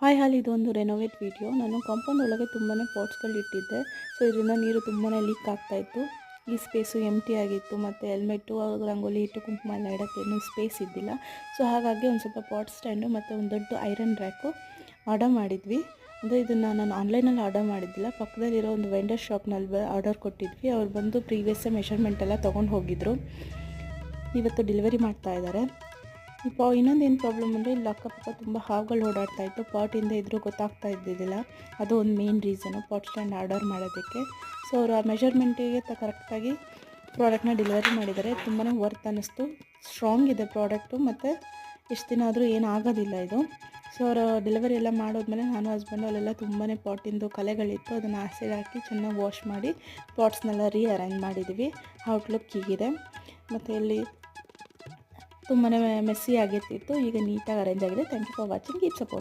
Hi ಹಾಲ್ ಇದೊಂದು renovate video. ನಾನು compound ಒಳಗೆ ತುಂಬಾ ಪಾಟ್ಸ್ಗಳು ಇಟ್ಟಿದ್ದೆ. ಸೊ ಇದರಿಂದ ನೀರು ತುಂಬಾ ಲೀಕ್ ಆಗ್ತಾಯಿತ್ತು. ಈ ಸ್ಪೇಸು ಎಂಟಿ ಆಗಿತ್ತು ಮತ್ತು ಹೆಲ್ಮೆಟ್ಟು ರಂಗೋಲಿ ಇಟ್ಟು ಕುಂಕುಮ ಎಲ್ಲ ಇಡೋಕ್ಕೆ ಏನೂ ಸ್ಪೇಸ್ ಇದ್ದಿಲ್ಲ. ಸೊ ಹಾಗಾಗಿ ಒಂದು ಸ್ವಲ್ಪ ಪಾಟ್ ಸ್ಟ್ಯಾಂಡು ಮತ್ತು ಒಂದು ದೊಡ್ಡ ಐರನ್ ರ್ಯಾಕು ಆರ್ಡರ್ ಮಾಡಿದ್ವಿ. ಅಂದರೆ ಇದನ್ನು ನಾನು ಆನ್ಲೈನಲ್ಲಿ ಆರ್ಡರ್ ಮಾಡಿದ್ದಿಲ್ಲ, ಪಕ್ಕದಲ್ಲಿರೋ ಒಂದು ವೆಂಡರ್ ಶಾಪ್ನಲ್ಲಿ ಆರ್ಡರ್ ಕೊಟ್ಟಿದ್ವಿ. ಅವ್ರು ಬಂದು ಪ್ರೀವಿಯಸ್ಸೇ ಮೆಷರ್ಮೆಂಟ್ ಎಲ್ಲ ತೊಗೊಂಡು ಹೋಗಿದ್ರು. ಇವತ್ತು ಡೆಲಿವರಿ ಮಾಡ್ತಾ ಇದ್ದಾರೆ. ಇನ್ನೊಂದು ಏನು ಪ್ರಾಬ್ಲಮ್ ಅಂದರೆ ಇಲ್ಲಿ ಅಕ್ಕಪಕ್ಕ ತುಂಬ ಹಾವುಗಳು ಓಡಾಡ್ತಾಯಿತ್ತು. ಪಾಟಿಂದ ಇದ್ರೂ ಗೊತ್ತಾಗ್ತಾ ಇದ್ದಿದ್ದಿಲ್ಲ. ಅದು ಒಂದು main reason pot stand order ಮಾಡೋದಕ್ಕೆ. ಸೊ ಅವರು ಆ ಮೆಷರ್ಮೆಂಟಿಗೆ ಕರೆಕ್ಟಾಗಿ ಪ್ರಾಡಕ್ಟ್ನ ಡೆಲಿವರಿ ಮಾಡಿದ್ದಾರೆ. ತುಂಬಾ ವರ್ತ್ ಅನ್ನಿಸ್ತು. ಸ್ಟ್ರಾಂಗ್ ಇದೆ ಪ್ರಾಡಕ್ಟು ಮತ್ತು ಎಷ್ಟು ದಿನ ಆದರೂ ಏನಾಗೋದಿಲ್ಲ ಇದು. ಸೊ ಅವರು ಡೆಲಿವರಿ ಎಲ್ಲ ಮಾಡೋದ್ಮೇಲೆ ನಾನು ಹಸ್ಬೆಂಡು ಅಲ್ಲೆಲ್ಲ ತುಂಬಾ ಪಾಟಿಂದು ಕಲೆಗಳಿತ್ತು. ಅದನ್ನು ಆಸಿಡ್ ಹಾಕಿ ಚೆನ್ನಾಗಿ ವಾಶ್ ಮಾಡಿ ಪಾಟ್ಸ್ನೆಲ್ಲ ಅರೇಂಜ್ ಮಾಡಿದ್ವಿ. ಔಟ್ಲುಕ್ ಹೀಗಿದೆ. ಮತ್ತು ಇಲ್ಲಿ ತುಂಬಾ ಮೆಸ್ಸಿ ಆಗಿರ್ತಿತ್ತು. ಈಗ ನೀಟಾಗಿ ಅರೇಂಜ್ ಆಗಿದೆ. Thank you for watching. Keep support.